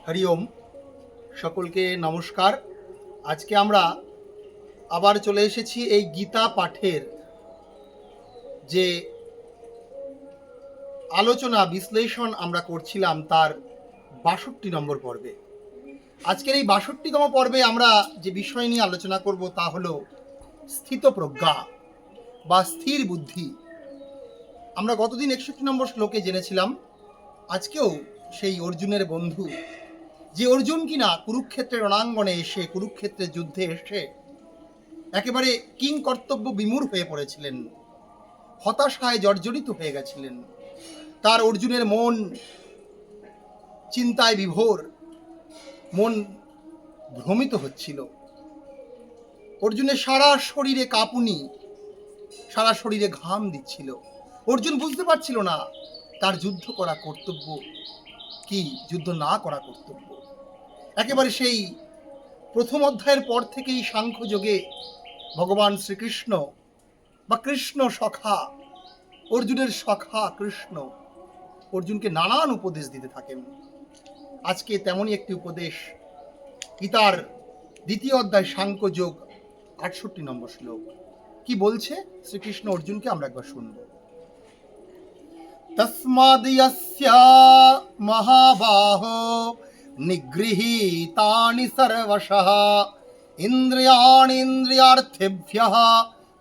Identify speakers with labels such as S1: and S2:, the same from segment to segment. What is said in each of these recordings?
S1: হরি ওম। সকলকে নমস্কার। আজকে আমরা আবার চলে এসেছি এই গীতা পাঠের যে আলোচনা বিশ্লেষণ আমরা করছিলাম তার ৬২ নম্বর পর্বে। আজকের এই ৬২তম পর্বে আমরা যে বিষয় নিয়ে আলোচনা করব তা হলো স্থিতপ্রজ্ঞা বা স্থির বুদ্ধি। আমরা গতদিন ৬১ নম্বর শ্লোকে জেনেছিলাম, আজকেও সেই অর্জুনের বন্ধু, যে অর্জুন কিনা কুরুক্ষেত্রের রণাঙ্গনে এসে, কুরুক্ষেত্রের যুদ্ধে এসে একেবারে কিং কর্তব্য বিমূঢ় হয়ে পড়েছিলেন, হতাশায় জর্জরিত হয়ে গেছিলেন। তার অর্জুনের মন চিন্তায় বিভোর, মন ভ্রমিত হচ্ছিল। অর্জুনের সারা শরীরে কাঁপুনি, সারা শরীরে ঘাম দিচ্ছিল। অর্জুন বুঝতে পারছিল না তার যুদ্ধ করা কর্তব্য কি, যুদ্ধ না করা কর্তব্য। একেবারে সেই প্রথম অধ্যায়ের পর থেকেই সাংখ্যযোগে ভগবান শ্রীকৃষ্ণ বা কৃষ্ণ সখা, অর্জুনের সখা কৃষ্ণ অর্জুনকে নানান উপদেশ দিতে থাকেন। আজকে তেমনই একটি উপদেশ, গীতার ২য় অধ্যায় সাংখ্যযোগ ৬৮ নম্বর শ্লোক। কি বলছে শ্রীকৃষ্ণ অর্জুনকে, আমরা একবার শুনব। তস্মাদ ইয়স্য মহাবাহো নিগৃহীতানি সর্বশঃ ইন্দ্রিয়াণীন্দ্রিয়ার্থেভ্যঃ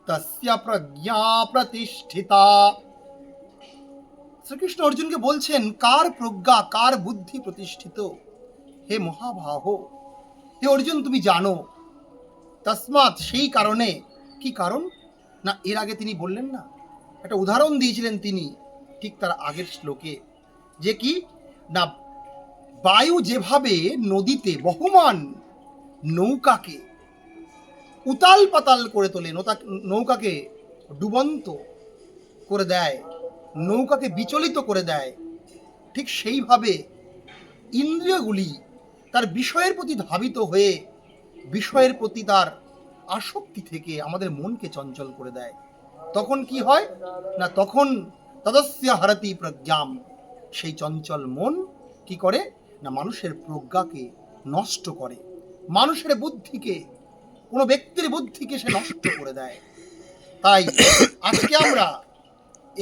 S1: তস্য প্রজ্ঞা প্রতিষ্ঠিতা। শ্রীকৃষ্ণ অর্জুনকে বলছেন, কার প্রজ্ঞা, কার বুদ্ধি প্রতিষ্ঠিত? হে মহাবাহো, হে অর্জুন তুমি জানো। তস্মাৎ সেই কারণে, কি কারণ না, এর আগে তিনি বললেন না, একটা উদাহরণ দিয়েছিলেন তিনি ঠিক তার আগের শ্লোকে, যে কি না, বায়ু যেভাবে নদীতে বহমান নৌকাকে উতাল পাতাল করে তোলে, নৌকাকে ডুবন্ত করে দেয়, নৌকাকে বিচলিত করে দেয়, ঠিক সেইভাবে ইন্দ্রিয়গুলি তার বিষয়ের প্রতি ধাবিত হয়ে বিষয়ের প্রতি তার আসক্তি থেকে আমাদের মনকে চঞ্চল করে দেয়। তখন কি হয় না, তখন তদস্য হারতি প্রজ্ঞাম, সেই চঞ্চল মন কি করে না, মানুষের প্রজ্ঞাকে নষ্ট করে, মানুষের বুদ্ধিকে, কোনো ব্যক্তির বুদ্ধিকে সে নষ্ট করে দেয়। তাই আজকে আমরা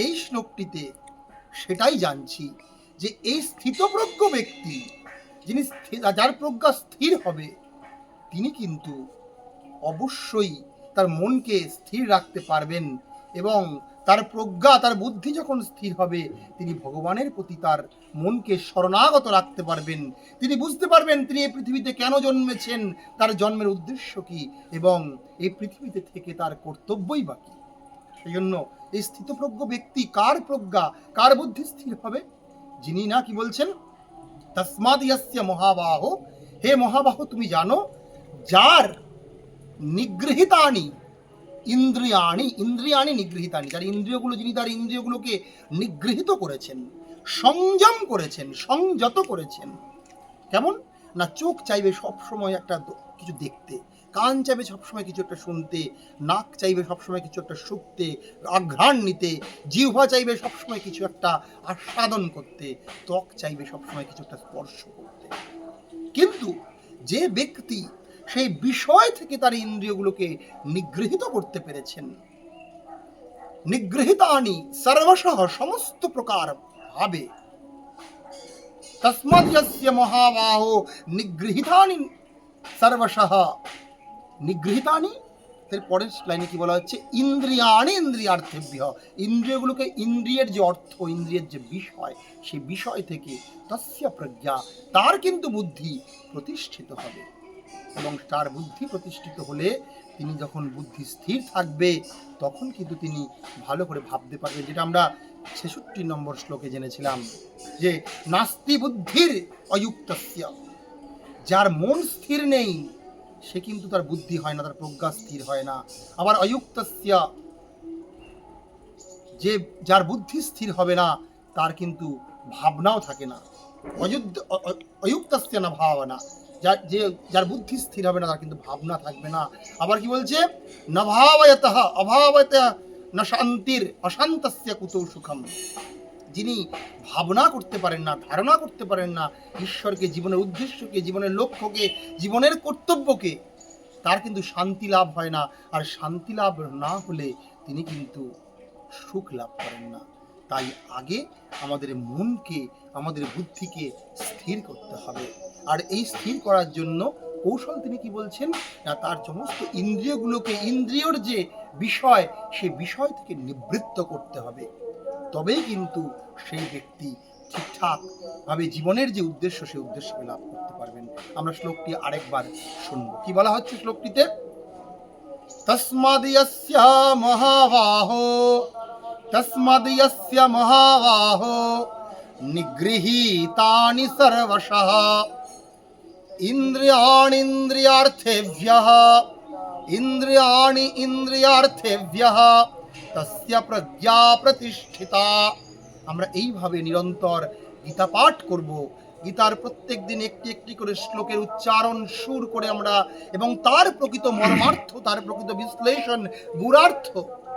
S1: এই শ্লোকটিতে সেটাই জানছি যে এই স্থিতপ্রজ্ঞ ব্যক্তি, যিনি যার প্রজ্ঞা স্থির হবে, তিনি কিন্তু অবশ্যই তার মনকে স্থির রাখতে পারবেন, এবং তার প্রজ্ঞা, তার বুদ্ধি যখন স্থির হবে, তিনি ভগবানের প্রতি তার মনকে শরণাগত রাখতে পারবেন। তিনি বুঝতে পারবেন তিনি এই পৃথিবীতে কেন জন্মেছেন, তার জন্মের উদ্দেশ্য কি, এবং এই পৃথিবীতে থেকে তার কর্তব্যই বা কি। সেই জন্য এই স্থিতপ্রজ্ঞ ব্যক্তি, কার প্রজ্ঞা, কার বুদ্ধি স্থির হবে? যিনি না কি বলছেন, তস্মাদ ইয়স্য মহাবাহো, হে মহাবাহো তুমি জানো, যার নিগৃহীতানি ইন্দ্রিয়াণি, ইন্দ্রিয়াণি নিগৃহীতানি, যার ইন্দ্রিয়গুলো, যিনি তার ইন্দ্রিয়গুলোকে নিগৃহীত করেছেন, সংযম করেছেন, সংযত করেছেন। কেমন না, চোখ চাইবে সবসময় একটা কিছু দেখতে, কান চাইবে সবসময় কিছু একটা শুনতে, নাক চাইবে সবসময় কিছু একটা শুকতে, আঘ্রাণ নিতে, জিহ্বা চাইবে সবসময় কিছু একটা আস্বাদন করতে, ত্বক চাইবে সবসময় কিছু একটা স্পর্শ করতে। কিন্তু যে ব্যক্তি সেই বিষয় থেকে তার ইন্দ্রিয়গুলোকে নিগৃহীত করতে পেরেছেন, নিগৃহীতানি সর্বশঃ, সমস্ত প্রকার ভাবে, তস্মাৎ যস্য মহাবাহো নিগৃহীতানি সর্বশঃ, নিগৃহীতানি, এর পরের লাইনে কি বলা হচ্ছে, ইন্দ্রিয়াণি ইন্দ্রিয়ার্থেভ্যঃ, ইন্দ্রিয়গুলোকে, ইন্দ্রিয়ের যে অর্থ, ইন্দ্রিয়ের যে বিষয়, সেই বিষয় থেকে তস্য প্রজ্ঞা, তার কিন্তু বুদ্ধি প্রতিষ্ঠিত হবে। এবং তার বুদ্ধি প্রতিষ্ঠিত হলে, তিনি যখন বুদ্ধি স্থির থাকবে, তখন কিন্তু তিনি ভালো করে ভাবতে পারবেন, যেটা আমরা ৬৬ নম্বর শ্লোকে জেনেছিলাম, যে নাস্তি বুদ্ধির অযুক্তস্য, যার মন স্থির নেই সে কিন্তু তার বুদ্ধি হয় না, তার প্রজ্ঞা স্থির হয় না। আবার অযুক্তস্য, যে যার বুদ্ধি স্থির হবে না, তার কিন্তু ভাবনাও থাকে না। অযুক্তস্য না ভাবনা, যার বুদ্ধি স্থির হবে না, তার কিন্তু ভাবনা থাকবে না। আবার কি বলছে, না ভাবয়তঃ অভাবয়ত না শান্তির অশান্তস্য কুতো সুখম, যিনি ভাবনা করতে পারেন না, ধারণা করতে পারেন না ঈশ্বরকে, জীবনের উদ্দেশ্যকে, জীবনের লক্ষ্যকে, জীবনের কর্তব্যকে, তার কিন্তু শান্তি লাভ হয় না। আর শান্তি লাভ না হলে তিনি কিন্তু সুখ লাভ করেন না। তাই আগে আমাদের মনকে, আমাদের বুদ্ধিকে স্থির করতে হবে। আর এই স্থির করার জন্য কৌশল তিনি কি বলছেন না, তার সমস্ত ইন্দ্রিয়গুলোকে, ইন্দ্রিয়র যে বিষয়, সে বিষয় থেকে নিবৃত্ত করতে হবে। তবেই কিন্তু সেই ব্যক্তি ঠিকঠাক ভাবে জীবনের যে উদ্দেশ্য, সেই উদ্দেশ্যকে লাভ করতে পারবেন। আমরা শ্লোকটি আরেকবার শুনব। কি বলা হচ্ছে শ্লোকটিতে? তস্মাদ্ মহাবাহো, তস্মাদ্ মহাবাহো নিগৃহীতানি সর্বশঃ ইন্দ্রিয়াণীন্দ্রিয়ার্থেভ্যঃ, ইন্দ্রিয়াণীন্দ্রিয়ার্থেভ্যঃ তস্য প্রজ্ঞা প্রতিষ্ঠিতা। আমরা এইভাবে নিরন্তর গীতা পাঠ করব। গীতার প্রত্যেক দিন একটি একটি করে শ্লোকের উচ্চারণ সুর করে আমরা, এবং তার প্রকৃত মর্মার্থ, তার প্রকৃত বিশ্লেষণ, গুণার্থ,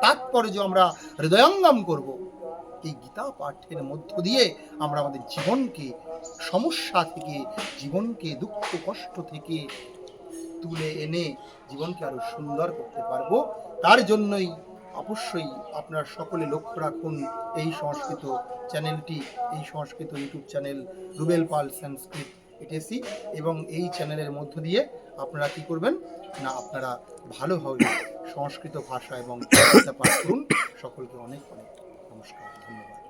S1: তাৎপর্য আমরা হৃদয়ঙ্গম করব। এই গীতা পাঠের মধ্য দিয়ে আমরা আমাদের জীবনকে সমস্যা থেকে, জীবনকে দুঃখ কষ্ট থেকে তুলে এনে জীবনকে আরো সুন্দর করতে পারবো। তার জন্যই অবশ্যই আপনারা সকলে লক্ষ্য রাখুন এই সংস্কৃত চ্যানেলটি, এই সংস্কৃত ইউটিউব চ্যানেল রুবেল পাল সংস্কৃত এটিসি। এবং এই চ্যানেলের মধ্য দিয়ে আপনারা কি করবেন না, আপনারা ভালোভাবে সংস্কৃত ভাষা এবং গীতা পাঠ করুন। সকলকে অনেক অনেক নমস্কার, ধন্যবাদ।